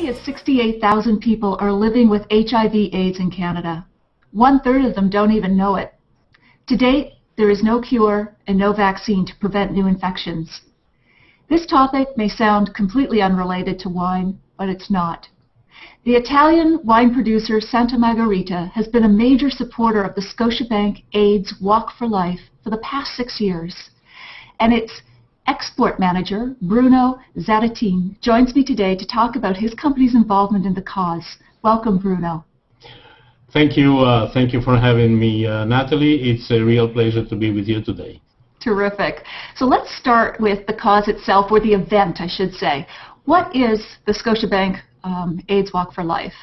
many as 68,000 people are living with HIV/AIDS in Canada. 1/3 of them don't even know it. To date, there is no cure and no vaccine to prevent new infections. This topic may sound completely unrelated to wine, but it's not. The Italian wine producer Santa Margherita has been a major supporter of the Scotiabank AIDS Walk for Life for the past 6 years. And its export manager, Bruno Zadatin, joins me today to talk about his company's involvement in the cause. Welcome, Bruno. Thank you for having me, Natalie. It's a real pleasure to be with you today. Terrific. So let's start with the cause itself, or the event, I should say. What is the Scotiabank AIDS Walk for Life?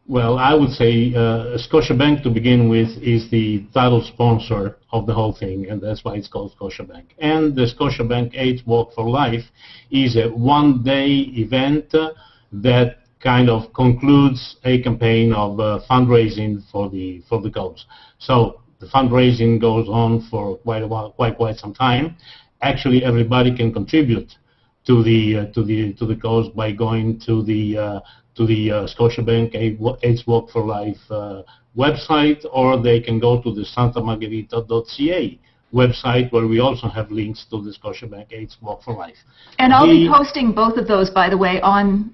Well, I would say Scotiabank, to begin with, is the title sponsor of the whole thing, and that's why it's called Scotiabank. And the Scotiabank AIDS Walk for Life is a one-day event that kind of concludes a campaign of fundraising for the cause. So the fundraising goes on for quite a while, quite some time. Actually, everybody can contribute to the cause by going to the Scotiabank AIDS Walk for Life website, or they can go to the santamargherita.ca website, where we also have links to the Scotiabank AIDS Walk for Life. And I'll be posting both of those, by the way, on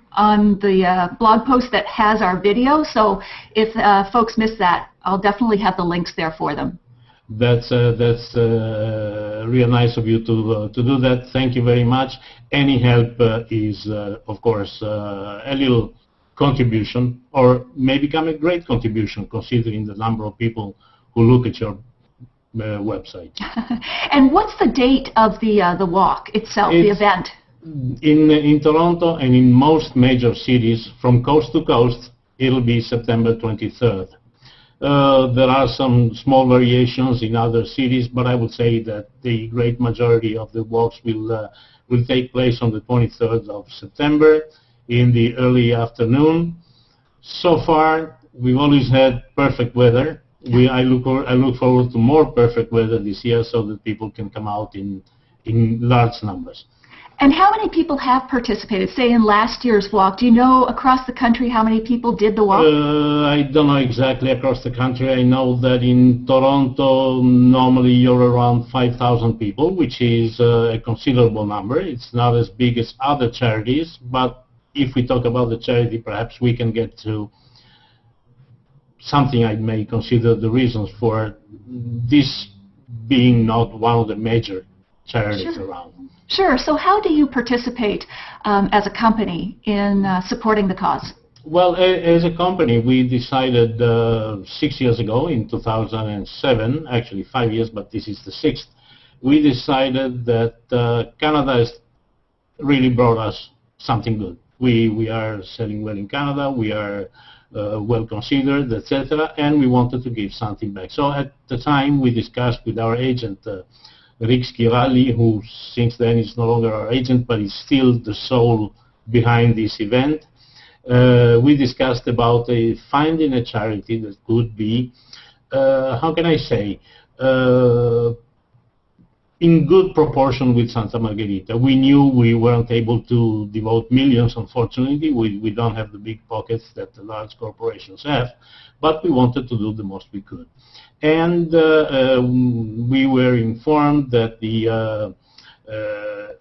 the blog post that has our video. So if folks miss that, I'll definitely have the links there for them. That's real nice of you to do that. Thank you very much. Any help is, of course, a little contribution, or may become a great contribution, considering the number of people who look at your website. And what's the date of the walk itself, the event? In Toronto and in most major cities, from coast to coast, it'll be September 23rd. There are some small variations in other cities, but I would say that the great majority of the walks will take place on the 23rd of September in the early afternoon. So far, we've always had perfect weather. I look forward to more perfect weather this year, so that people can come out in large numbers. And how many people have participated, say, in last year's walk? Do you know across the country how many people did the walk? I don't know exactly across the country. I know that in Toronto, normally you're around 5,000 people, which is a considerable number. It's not as big as other charities, but if we talk about the charity, perhaps we can get to something I may consider the reasons for this being not one of the major charities around. Sure. So how do you participate as a company in supporting the cause? Well, as a company, we decided 6 years ago, in 2007, actually 5 years, but this is the 6th, we decided that Canada has really brought us something good. We are selling well in Canada, we are well considered, etc., and we wanted to give something back. So at the time, we discussed with our agent, Rick Schiralli, who since then is no longer our agent, but is still the soul behind this event. We discussed about finding a charity that could be, how can I say, in good proportion with Santa Margherita. We knew we weren't able to devote millions, unfortunately. We don't have the big pockets that the large corporations have, but we wanted to do the most we could. And we were informed that the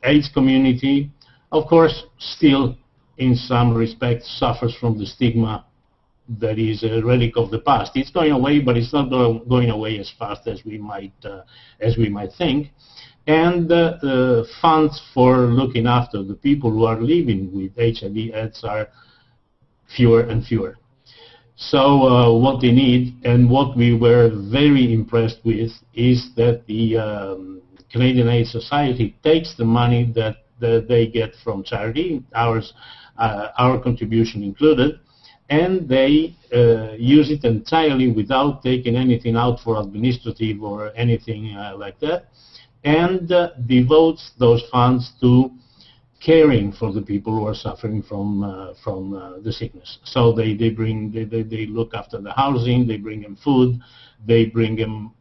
AIDS community, of course, still in some respects suffers from the stigma that is a relic of the past. It's going away, but it's not going away as fast as we might think. And funds for looking after the people who are living with HIV/AIDS are fewer and fewer. So what they need, and what we were very impressed with, is that the Canadian AIDS Society takes the money that they get from charity, our contribution included, and they use it entirely without taking anything out for administrative or anything like that, and devotes those funds to caring for the people who are suffering from the sickness. So they look after the housing, they bring them food, they bring them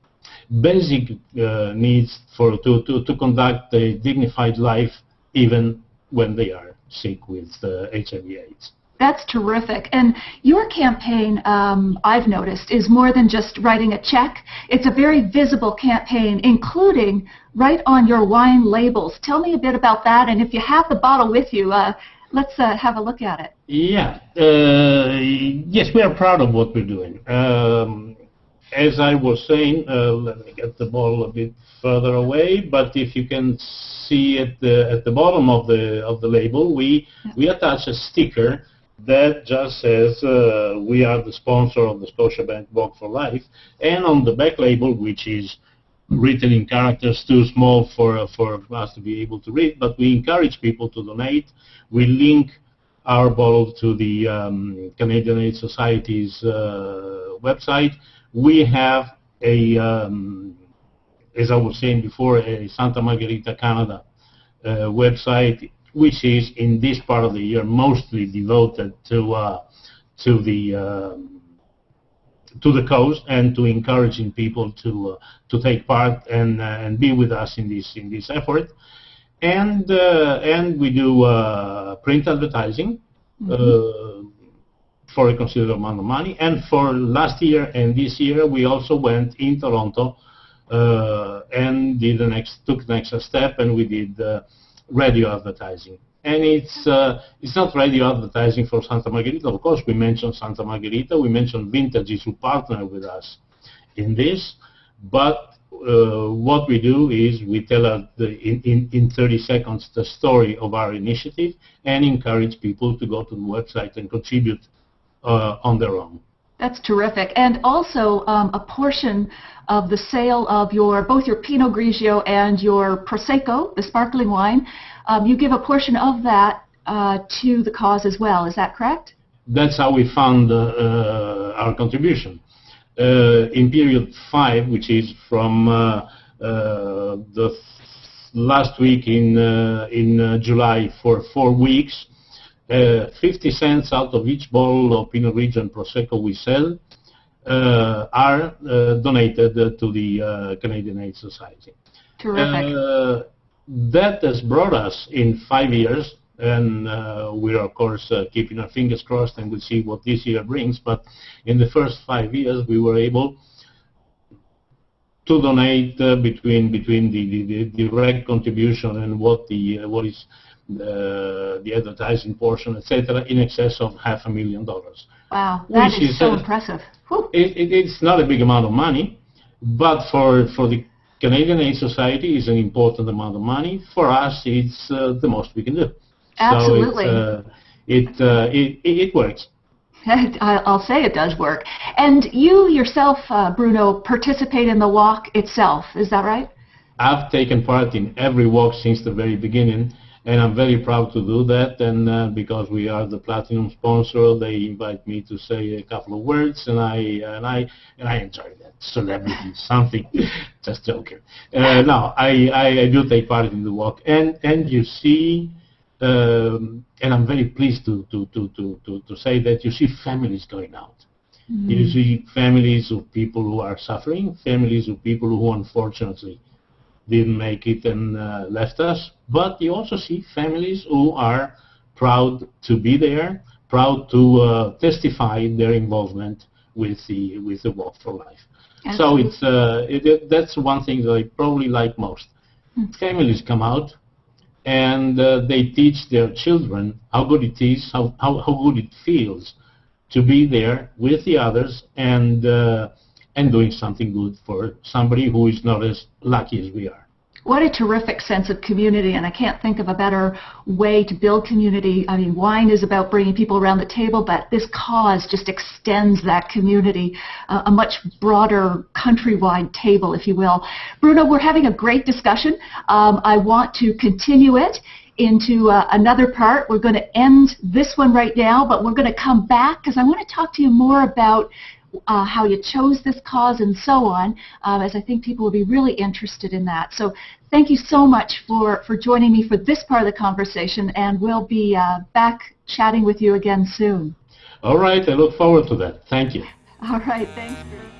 basic needs to conduct a dignified life, even when they are sick with HIV/AIDS. That's terrific. And your campaign, I've noticed, is more than just writing a check. It's a very visible campaign, including right on your wine labels. Tell me a bit about that, and if you have the bottle with you, let's have a look at it. Yeah. Yes, we are proud of what we're doing. As I was saying, let me get the bottle a bit further away. But if you can see at the bottom of the label, we attach a sticker that just says we are the sponsor of the Scotiabank Walk for Life, and on the back label, which is written in characters too small for us to be able to read, but we encourage people to donate. We link our bottle to the Canadian Aid Society's website. We have a, as I was saying before, a Santa Margherita, Canada website, which is in this part of the year mostly devoted to the coast and to encouraging people to take part and be with us in this effort. And we do print advertising for a considerable amount of money. And for last year and this year, we also went in Toronto and took the next step, and we did radio advertising. And it's not radio advertising for Santa Margherita. Of course, we mentioned Santa Margherita. We mentioned Vintages, who partner with us in this. But what we do is we tell in 30 seconds the story of our initiative and encourage people to go to the website and contribute on their own. That's terrific. And also a portion of the sale of both your Pinot Grigio and your Prosecco, the sparkling wine, you give a portion of that to the cause as well. Is that correct? That's how we fund our contribution. In period 5, which is from the last week in July for 4 weeks, 50 cents out of each bottle of Pinot Grigio and Prosecco we sell are donated to the Canadian Aid Society. Terrific. That has brought us in 5 years, and we're of course keeping our fingers crossed, and we'll see what this year brings. But in the first 5 years, we were able to donate between the direct contribution and what is the advertising portion, etc., in excess of $500,000. Wow, that is so impressive. It's not a big amount of money, but for the Canadian Aid Society, it's an important amount of money. For us, it's the most we can do. Absolutely. So it works. I'll say it does work. And you yourself, Bruno, participate in the walk itself. Is that right? I've taken part in every walk since the very beginning, and I'm very proud to do that. And because we are the platinum sponsor, they invite me to say a couple of words, and I enjoy that. Celebrity, something. Just joking. No, I do take part in the walk, and you see. And I'm very pleased to say that you see families going out. You see families of people who are suffering, families of people who unfortunately didn't make it and left us. But you also see families who are proud to be there, proud to testify their involvement with the Walk for Life. Absolutely. So that's one thing that I probably like most. Families come out, and they teach their children how good it is, how good it feels to be there with the others and doing something good for somebody who is not as lucky as we are. What a terrific sense of community, and I can't think of a better way to build community. I mean, wine is about bringing people around the table, but this cause just extends that community, a much broader countrywide table, if you will. Bruno, we're having a great discussion. I want to continue it into another part. We're going to end this one right now, but we're going to come back because I want to talk to you more about how you chose this cause and so on, as I think people will be really interested in that. So thank you so much for joining me for this part of the conversation, and we'll be back chatting with you again soon. All right, I look forward to that. Thank you. All right, thanks, Bruno.